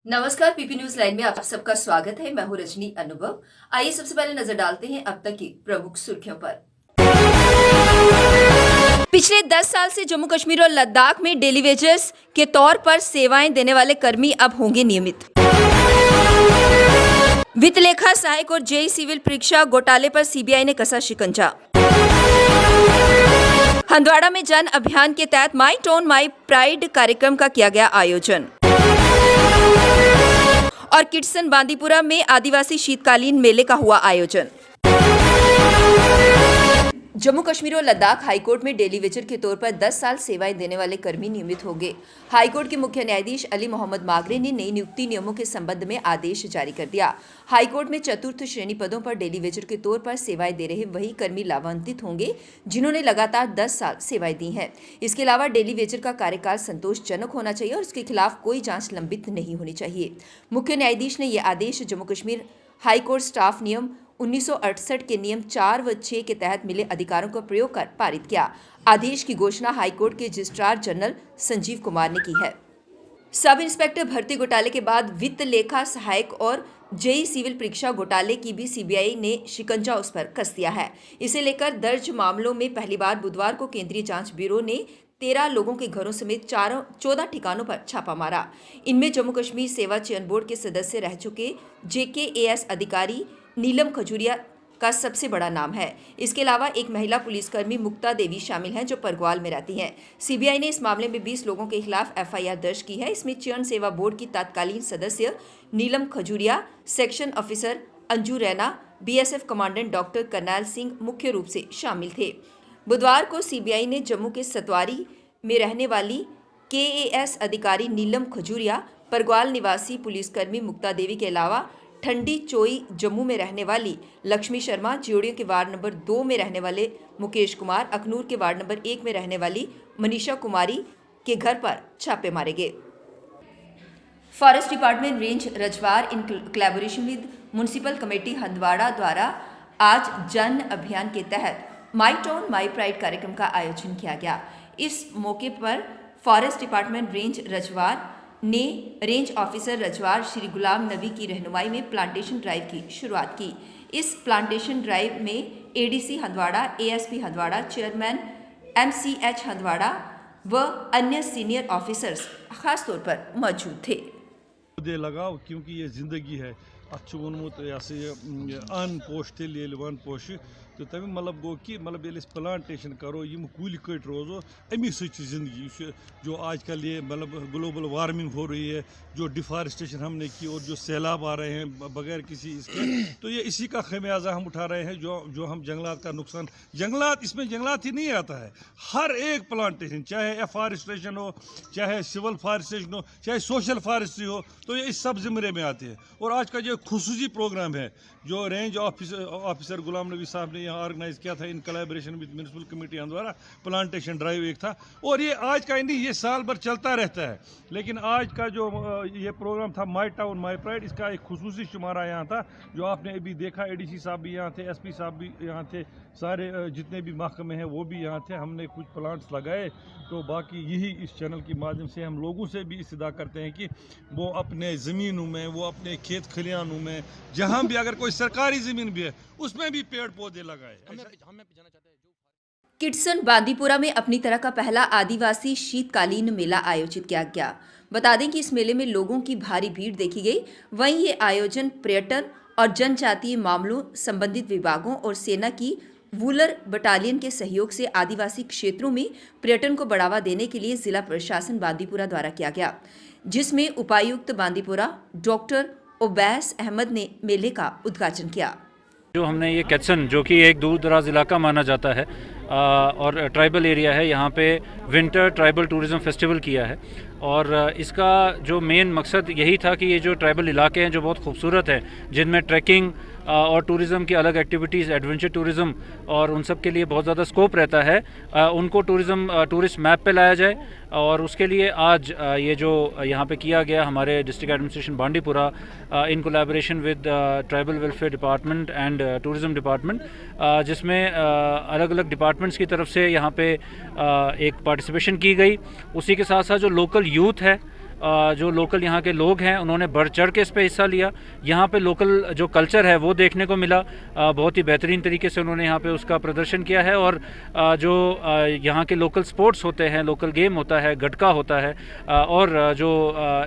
नमस्कार, PP news line में आप सबका स्वागत है। मैं हूं रजनी अनुभव। आइए सबसे पहले नजर डालते हैं अब तक की प्रमुख सुर्खियों पर। पिछले 10 साल से जम्मू कश्मीर और लद्दाख में डेली वेजर्स के तौर पर सेवाएं देने वाले कर्मी अब होंगे नियमित। वित्त लेखा सहायक और जेई सिविल परीक्षा घोटाले पर सीबीआई ने कसा शिकंजा। हंदवाड़ा में जन अभियान के तहत माई टाउन माई प्राइड कार्यक्रम का किया गया आयोजन। और किटसन बांदीपुरा में आदिवासी शीतकालीन मेले का हुआ आयोजन। जम्मू कश्मीर और लद्दाख हाईकोर्ट में डेली वेजर के तौर पर 10 साल सेवाएं देने वाले कर्मी नियमित होंगे। हाईकोर्ट के मुख्य न्यायाधीश अली मोहम्मद मागरे ने नई नियुक्ति नियमों के संबंध में आदेश जारी कर दिया। हाईकोर्ट में चतुर्थ श्रेणी पदों पर डेली वेजर के तौर पर सेवाएं दे रहे वही कर्मी लाभान्वित होंगे जिन्होंने लगातार 10 साल सेवाएं दी हैं। इसके अलावा डेली वेजर का कार्यकाल संतोषजनक होना चाहिए और उसके खिलाफ कोई जांच लंबित नहीं होनी चाहिए। मुख्य न्यायाधीश ने यह आदेश जम्मू कश्मीर हाईकोर्ट स्टाफ नियम 1968 के नियम 4 व 6 के तहत मिले अधिकारों का प्रयोग कर पारित किया। आदेश की घोषणा हाईकोर्ट के रजिस्ट्रार जनरल संजीव कुमार ने की है। सब इंस्पेक्टर भर्ती घोटाले के बाद वित्त लेखा सहायक और जेई सिविल परीक्षा घोटाले की भी सीबीआई ने शिकंजा उस पर कस दिया है। इसे लेकर दर्ज मामलों में पहली बार बुधवार को केंद्रीय जांच ब्यूरो ने 13 लोगों के घरों समेत 14 ठिकानों पर छापा मारा। इनमें जम्मू कश्मीर सेवा चयन बोर्ड के सदस्य रह चुके JKAS अधिकारी नीलम खजूरिया का सबसे बड़ा नाम है। इसके अलावा एक महिला पुलिसकर्मी मुक्ता देवी शामिल हैं जो परग्वाल में रहती हैं। सीबीआई ने इस मामले में 20 लोगों के खिलाफ FIR दर्ज की है। इसमें चयन सेवा बोर्ड की तत्कालीन सदस्य Neelam Khajuria, section officer Anju Raina, BSF commandant doctor Karnail Singh मुख्य रूप से शामिल थे। बुधवार को सीबीआई ने जम्मू के सतवारी में रहने वाली KAS अधिकारी नीलम खजूरिया, परग्वाल निवासी पुलिसकर्मी मुक्ता देवी के अलावा ठंडी चोई जम्मू में रहने वाली लक्ष्मी शर्मा, ज्योड़ियों के वार्ड नंबर 2 में रहने वाले मुकेश कुमार, अखनूर के वार्ड नंबर 1 में रहने वाली मनीषा कुमारी के घर पर छापे मारे गए। Forest department range Rajwar in collaboration with municipal committee Handwara द्वारा आज जन अभियान के तहत माई टाउन माई प्राइड कार्यक्रम का आयोजन किया गया। इस मौके पर फॉरेस्ट डिपार्टमेंट रेंज रजवार ने रेंज ऑफिसर रजवार श्री गुलाम नबी की रहनुमाई में प्लांटेशन ड्राइव की शुरुआत की। इस प्लांटेशन ड्राइव में ADC Handwara, ASP Handwara, chairman MCH Handwara व अन्य सीनियर ऑफिसर्स खास तौर पर मौजूद थे। पौधे लगाओ क्योंकि ये जिंदगी है। अच्छु वोनमुत अन पोश तेल वन पोश तो तमें मतलब गो कि मतलब ये प्लांटेशन करो यम कुल कट रोजो अमी जिंदगी जो आजकल ये मतलब ग्लोबल वार्मिंग हो रही है, जो डिफॉरेस्टेशन हमने की और जो सैलाब आ रहे हैं बगैर किसी इसके, तो ये इसी का खमियाजा हम उठा रहे हैं। जो हम जंगलात का नुकसान, जंगलात इसमें जंगलात ही नहीं आता है, हर एक प्लांटेशन चाहे एफॉरेस्टेशन हो, चाहे सिविल फॉरेस्टेशन हो, चाहे सोशल फॉरेस्ट्री हो, तो ये इस सब जिम्मे में आते हैं। और आज का जो खुसूसी प्रोग्राम है जो रेंज ऑफिसर गुलाम नबी साहब ने यहाँ ऑर्गेनाइज किया था in collaboration with municipal committee Handwara, plantation drive एक था और ये आज का नहीं, ये साल भर चलता रहता है। लेकिन आज का जो ये प्रोग्राम था माई टाउन माई प्राइड, इसका एक खुसूसी शुमारा यहाँ था जो आपने अभी देखा। ADC साहब भी यहाँ थे, SP साहब भी यहाँ थे, सारे जितने भी महकमे हैं वो भी यहाँ थे। हमने कुछ प्लांट्स लगाए। तो बाकी यही इस चैनल के माध्यम से हम लोगों से भी इस्तदा करते हैं कि वो अपने ज़मीनों में, वो अपने खेत खलियानों में, जहाँ भी अगर कोई सरकारी ज़मीन भी है उसमें भी पेड़ पौधे लगाए। किटसन बांदीपुरा में अपनी तरह का पहला आदिवासी शीतकालीन मेला आयोजित किया गया। बता दें कि इस मेले में लोगों की भारी भीड़ देखी गई। वहीं ये आयोजन पर्यटन और जनजातीय मामलों संबंधित विभागों और सेना की वूलर बटालियन के सहयोग से आदिवासी क्षेत्रों में पर्यटन को बढ़ावा देने के लिए जिला प्रशासन बांदीपुरा द्वारा किया गया, जिसमें उपायुक्त बांदीपुरा डॉक्टर ओबैस अहमद ने मेले का उद्घाटन किया। जो हमने ये किटसन, जो कि एक दूर दराज इलाका माना जाता है और ट्राइबल एरिया है, यहाँ पे विंटर ट्राइबल टूरिज़्म फेस्टिवल किया है। और इसका जो मेन मकसद यही था कि ये जो ट्राइबल इलाके हैं जो बहुत खूबसूरत हैं, जिनमें ट्रैकिंग और टूरिज़्म की अलग एक्टिविटीज़, एडवेंचर टूरिज़्म और उन सब के लिए बहुत ज़्यादा स्कोप रहता है, उनको टूरिस्ट मैप पे लाया जाए। और उसके लिए आज ये जो यहाँ पे किया गया हमारे district administration Bandipora in collaboration with tribal welfare department and tourism department, जिसमें अलग अलग डिपार्टमेंट्स की तरफ से यहाँ पे एक पार्टिसिपेशन की गई। उसी के साथ साथ जो लोकल यूथ है जो लोकल यहाँ के लोग हैं उन्होंने बढ़ चढ़ के इस पे हिस्सा लिया। यहाँ पे लोकल जो कल्चर है वो देखने को मिला। बहुत ही बेहतरीन तरीके से उन्होंने यहाँ पे उसका प्रदर्शन किया है। और जो यहाँ के लोकल स्पोर्ट्स होते हैं, लोकल गेम होता है, गटका होता है, और जो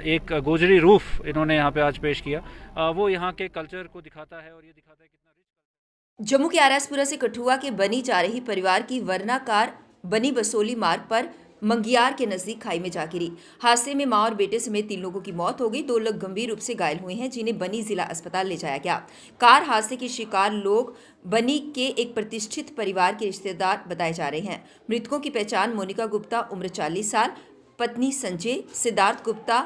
एक गोजरी रूफ इन्होंने यहाँ पे आज पेश किया, वो यहाँ के कल्चर को दिखाता है और ये दिखाता है कितना रिच। जम्मू के आरएसपुरा से कठुआ के बनी जा रही परिवार की वरना कार बनी बसोली मार्ग पर मंगियार के नजदीक खाई में जा गिरी। हादसे में मां और बेटे समेत 3 लोगों की मौत हो गई। 2 लोग गंभीर रूप से घायल हुए हैं, जिन्हें बनी जिला अस्पताल ले जाया गया। कार हादसे के शिकार लोग बनी के एक प्रतिष्ठित परिवार के रिश्तेदार बताए जा रहे हैं। मृतकों की पहचान मोनिका गुप्ता उम्र 40 साल, पत्नी संजय, सिद्धार्थ गुप्ता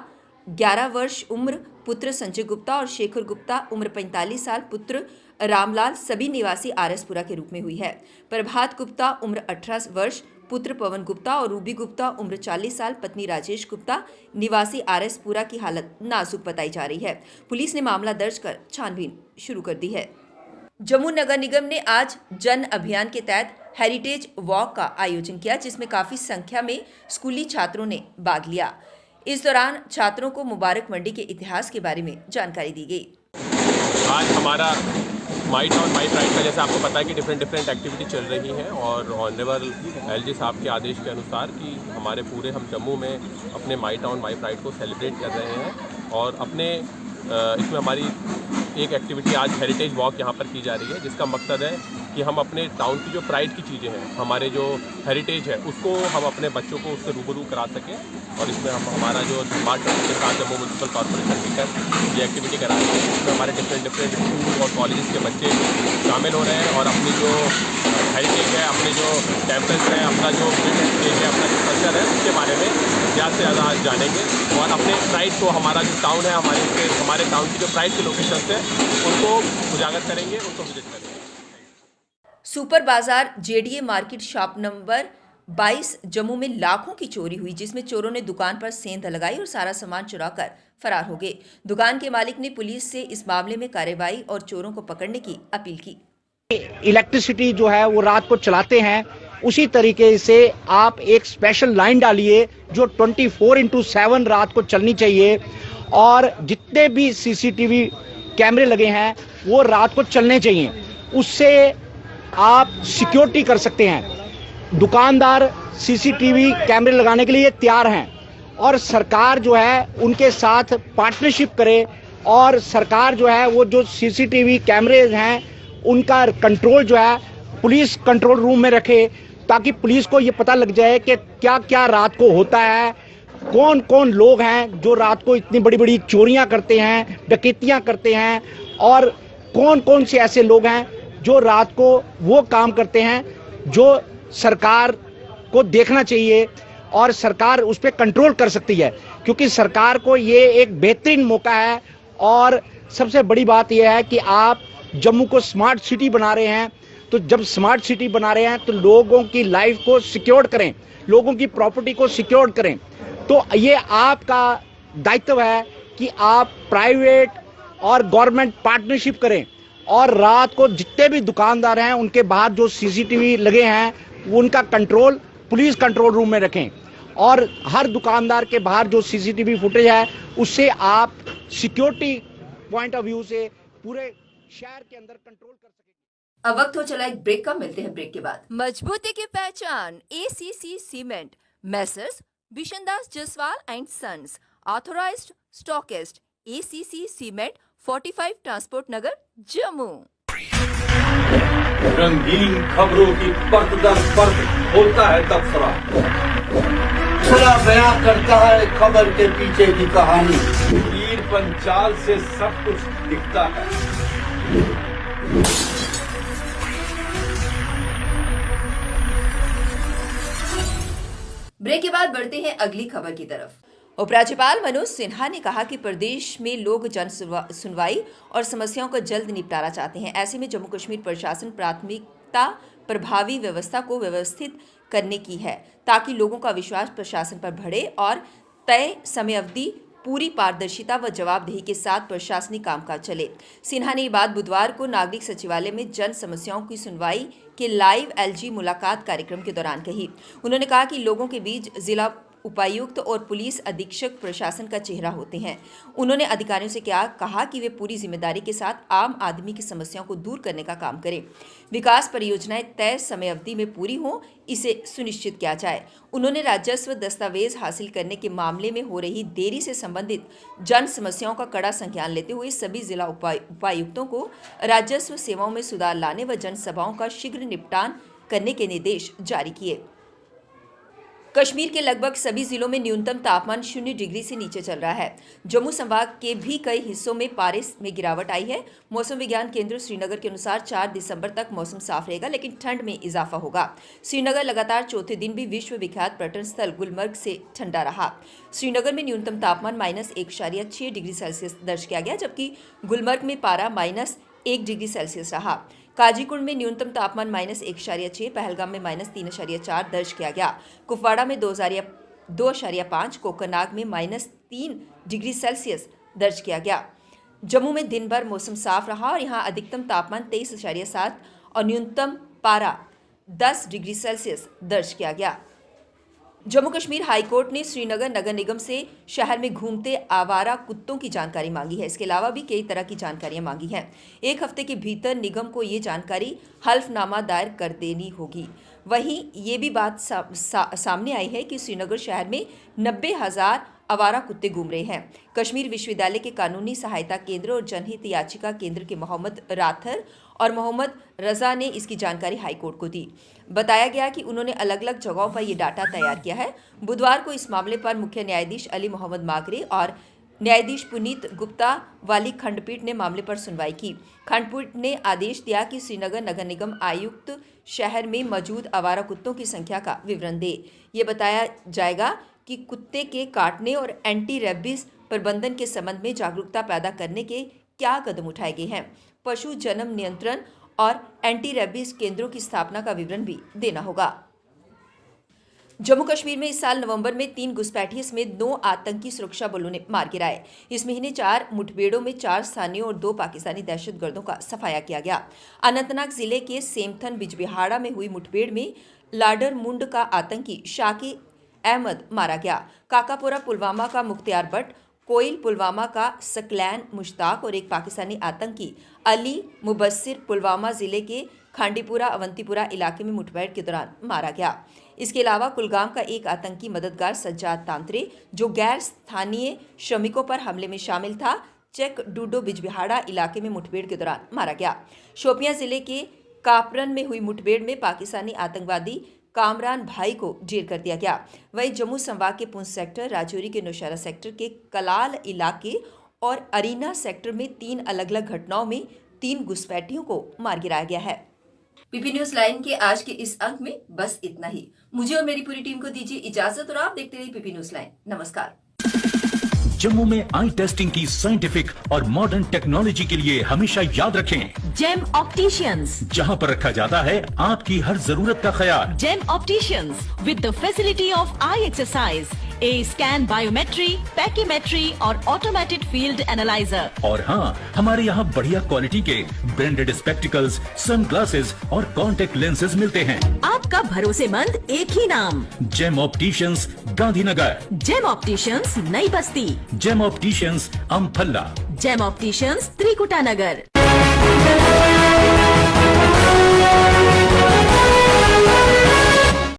11 वर्ष उम्र, पुत्र संजय गुप्ता और शेखर गुप्ता उम्र 45 साल, पुत्र रामलाल, सभी निवासी आरएसपुरा के रूप में हुई है। प्रभात गुप्ता उम्र 18 वर्ष, पुत्र पवन गुप्ता और रूबी गुप्ता उम्र 40 साल, पत्नी राजेश गुप्ता निवासी आरएसपुरा की हालत नाजुक बताई जा रही है। पुलिस ने मामला दर्ज कर छानबीन शुरू कर दी है। जम्मू नगर निगम ने आज जन अभियान के तहत हेरिटेज वॉक का आयोजन किया, जिसमें काफी संख्या में स्कूली छात्रों ने भाग लिया। इस दौरान छात्रों को मुबारक मंडी के इतिहास के बारे में जानकारी दी गई। आज हमारा माई टाउन माई प्राइड का, जैसे आपको पता है कि डिफरेंट एक्टिविटी चल रही है, और ऑनरेबल एलजी साहब के आदेश के अनुसार कि हमारे पूरे हम जम्मू में अपने माई टाउन माई प्राइड को सेलिब्रेट कर रहे हैं। और अपने इसमें हमारी एक एक्टिविटी आज हेरिटेज वॉक यहाँ पर की जा रही है, जिसका मकसद है कि हम अपने टाउन की जो प्राइड की चीज़ें हैं, हमारे जो हेरिटेज है, उसको हम अपने बच्चों को उससे रूबरू करा सकें। और इसमें हम हमारा जो धनबाद ट्रस्ट के साथ जम्मू म्यूनसिपल कॉर्पोरेशन मिलकर ये एक्टिविटी करा रहे हैं। इसमें हमारे डिफरेंट स्कूल और कॉलेज के बच्चे शामिल हो रहे हैं और अपनी जो हेरिटेज है, अपने जो टेम्पल्स हैं, अपना जो ब्रिटिश है, अपना जो कल्चर है, उसके बारे में ज़्यादा से ज़्यादा आज जानेंगे। और अपने प्राइड को, हमारा जो टाउन है, हमारे टाउन की जो प्राइड की लोकेशन है, उनको उजागर करेंगे, उनको विजिट करेंगे। सुपर बाजार JDA market shop number 22 Jammu में लाखों की चोरी हुई, जिसमें चोरों ने दुकान पर सेंध लगाई और सारा सामान चुराकर फरार हो गए। दुकान के मालिक ने पुलिस से इस मामले में कार्रवाई और चोरों को पकड़ने की अपील की। इलेक्ट्रिसिटी जो है वो रात को चलाते हैं, उसी तरीके से आप एक स्पेशल लाइन डालिए जो 24/7 रात को चलनी चाहिए। और जितने भी सीसीटीवी कैमरे लगे हैं वो रात को चलने चाहिए, उससे आप सिक्योरिटी कर सकते हैं। दुकानदार सीसीटीवी कैमरे लगाने के लिए तैयार हैं और सरकार जो है उनके साथ पार्टनरशिप करे, और सरकार जो है वो जो सीसीटीवी कैमरे हैं उनका कंट्रोल जो है पुलिस कंट्रोल रूम में रखे, ताकि पुलिस को ये पता लग जाए कि क्या क्या रात को होता है, कौन कौन लोग हैं जो रात को इतनी बड़ी बड़ी चोरियां करते हैं, डकैतियां करते हैं, और कौन कौन से ऐसे लोग हैं जो रात को वो काम करते हैं जो सरकार को देखना चाहिए और सरकार उस पर कंट्रोल कर सकती है। क्योंकि सरकार को ये एक बेहतरीन मौका है, और सबसे बड़ी बात यह है कि आप जम्मू को स्मार्ट सिटी बना रहे हैं, तो जब स्मार्ट सिटी बना रहे हैं तो लोगों की लाइफ को सिक्योर करें, लोगों की प्रॉपर्टी को सिक्योर करें। तो ये आपका दायित्व है कि आप प्राइवेट और गवर्नमेंट पार्टनरशिप करें, और रात को जितने भी दुकानदार हैं उनके बाहर जो सीसीटीवी लगे हैं उनका कंट्रोल पुलिस कंट्रोल रूम में रखें, और हर दुकानदार के बाहर जो सीसीटीवी फुटेज है उससे आप सिक्योरिटी पॉइंट ऑफ व्यू से पूरे शहर के अंदर कंट्रोल कर सकें। अब वक्त हो चला एक ब्रेक का, मिलते हैं ब्रेक के बाद। मजबूती की पहचान ACC cement, messrs Bishandas Jaswal and sons, authorised stockist, ACC cement, 45 transport Nagar, Jammu. रंगीन खबरों की परत दर परत होता है तबसरा, खुला बयां करता है खबर के पीछे की कहानी। तीर पंचाल से सब कुछ दिखता है। ब्रेक के बाद बढ़ते हैं अगली खबर की तरफ। उपराज्यपाल मनोज सिन्हा ने कहा कि प्रदेश में लोग जन सुनवाई और समस्याओं का जल्द निपटारा चाहते हैं। ऐसे में जम्मू कश्मीर प्रशासन प्राथमिकता प्रभावी व्यवस्था को व्यवस्थित करने की है, ताकि लोगों का विश्वास प्रशासन पर बढ़े और तय समय अवधि पूरी पारदर्शिता व जवाबदेही के साथ प्रशासनिक कामकाज चले। सिन्हा ने ये बात बुधवार को नागरिक सचिवालय में जन समस्याओं की सुनवाई के लाइव एलजी मुलाकात कार्यक्रम के दौरान कही। उन्होंने कहा कि लोगों के बीच जिला उपायुक्त और पुलिस अधीक्षक प्रशासन का चेहरा होते हैं। उन्होंने अधिकारियों से कहा कि वे पूरी जिम्मेदारी के साथ आम आदमी की समस्याओं को दूर करने का काम करें। विकास परियोजनाएं तय समय अवधि में पूरी हों, इसे सुनिश्चित किया जाए। उन्होंने राजस्व दस्तावेज हासिल करने के मामले में हो रही देरी से संबंधित जन समस्याओं का कड़ा संज्ञान लेते हुए सभी जिला उपायुक्तों को राजस्व सेवाओं में सुधार लाने व जनसभाओं का शीघ्र निपटान करने के निर्देश जारी किए। कश्मीर के लगभग सभी जिलों में न्यूनतम तापमान 0 डिग्री से नीचे चल रहा है। जम्मू संभाग के भी कई हिस्सों में पारे में गिरावट आई है। मौसम विज्ञान केंद्र श्रीनगर के अनुसार 4 दिसंबर तक मौसम साफ रहेगा, लेकिन ठंड में इजाफा होगा। श्रीनगर लगातार चौथे दिन भी विश्व विख्यात पर्यटन स्थल गुलमर्ग से ठंडा रहा। श्रीनगर में न्यूनतम तापमान -1.6 डिग्री सेल्सियस दर्ज किया गया, जबकि गुलमर्ग में पारा -1 डिग्री सेल्सियस रहा। काजीकुंड में न्यूनतम तापमान -1.6, पहलगाम में -3.4 दर्ज किया गया। कुपवाड़ा में 2.5, कोकरनाग में -3 डिग्री सेल्सियस दर्ज किया गया। जम्मू में दिन भर मौसम साफ रहा और यहां अधिकतम तापमान 23.7 और न्यूनतम पारा 10 डिग्री सेल्सियस दर्ज किया गया। जम्मू कश्मीर हाईकोर्ट ने श्रीनगर नगर निगम से शहर में घूमते आवारा कुत्तों की जानकारी मांगी है। इसके अलावा भी कई तरह की जानकारियां मांगी हैं। 1 हफ्ते के भीतर निगम को ये जानकारी हल्फनामा दायर कर देनी होगी। वहीं ये भी बात सामने आई है कि श्रीनगर शहर में 90,000 आवारा कुत्ते घूम रहे हैं। कश्मीर विश्वविद्यालय के कानूनी सहायता केंद्र और जनहित याचिका केंद्र के मोहम्मद राथर और मोहम्मद रजा ने इसकी जानकारी हाईकोर्ट को दी। बताया गया कि उन्होंने अलग अलग जगहों पर यह डाटा तैयार किया है। बुधवार को इस मामले पर मुख्य न्यायाधीश अली मोहम्मद मागरे और न्यायाधीश पुनीत गुप्ता वाली खंडपीठ ने मामले पर सुनवाई की। खंडपीठ ने आदेश दिया कि श्रीनगर नगर निगम आयुक्त शहर में मौजूद आवारा कुत्तों की संख्या का विवरण दे। ये बताया जाएगा कि कुत्ते के काटने और एंटी रेबीज प्रबंधन के संबंध में जागरूकता पैदा करने के क्या कदम उठाए गए हैं। पशु जन्म नियंत्रण और एंटी रेबीज केंद्रों की स्थापना का विवरण भी देना होगा। जम्मू कश्मीर में इस साल नवंबर में 3 घुसपैठियों समेत 9 आतंकी सुरक्षा बलों ने मार गिराए। इस महीने 4 मुठभेड़ों में 4 स्थानीय और 2 पाकिस्तानी दहशतगर्दों का सफाया किया गया। अनंतनाग जिले के सेमथन बिजबिहाड़ा में हुई मुठभेड़ में लाडर मुंड का आतंकी शाकी अहमद मारा गया। काकापुरा पुलवामा का मुख्तियार भट्ट, कोयल पुलवामा का सकलैन मुश्ताक और एक पाकिस्तानी आतंकी अली मुबस्सिर पुलवामा जिले के खांडीपुरा अवंतीपुरा इलाके में मुठभेड़ के दौरान मारा गया। इसके अलावा कुलगाम का एक आतंकी मददगार सज्जाद तांत्रे, जो गैर स्थानीय श्रमिकों पर हमले में शामिल था, चेक डूडो बिजबिहाड़ा इलाके में मुठभेड़ के दौरान मारा गया। शोपियां जिले के कापरन में हुई मुठभेड़ में पाकिस्तानी आतंकवादी कामरान भाई को ढेर कर दिया गया। वहीं जम्मू संभाग के पुंछ सेक्टर, राजौरी के नौशहरा सेक्टर के कलाल इलाके और अरीना सेक्टर में 3 अलग अलग घटनाओं में 3 घुसपैठियों को मार गिराया गया है। पीपी न्यूज लाइन के आज के इस अंक में बस इतना ही। मुझे और मेरी पूरी टीम को दीजिए इजाजत और आप देखते रहिए पीपी न्यूज लाइन। नमस्कार। जम्मू में आई टेस्टिंग की साइंटिफिक और मॉडर्न टेक्नोलॉजी के लिए हमेशा याद रखें जेम ऑप्टिशियंस, जहां पर रखा जाता है आपकी हर जरूरत का ख्याल। Gem opticians with the facility of eye exercise, A scan, biometry, pachymetry और ऑटोमेटेड फील्ड एनालाइजर। और हाँ, हमारे यहाँ बढ़िया क्वालिटी के ब्रांडेड स्पेक्टिकल्स, सनग्लासेस और कॉन्टेक्ट लेंसेज मिलते हैं। आपका भरोसेमंद एक ही नाम, Gem opticians, Gandhinagar. Gem opticians, Nai Basti. Gem opticians, Amphalla. Gem opticians, Trikuta नगर।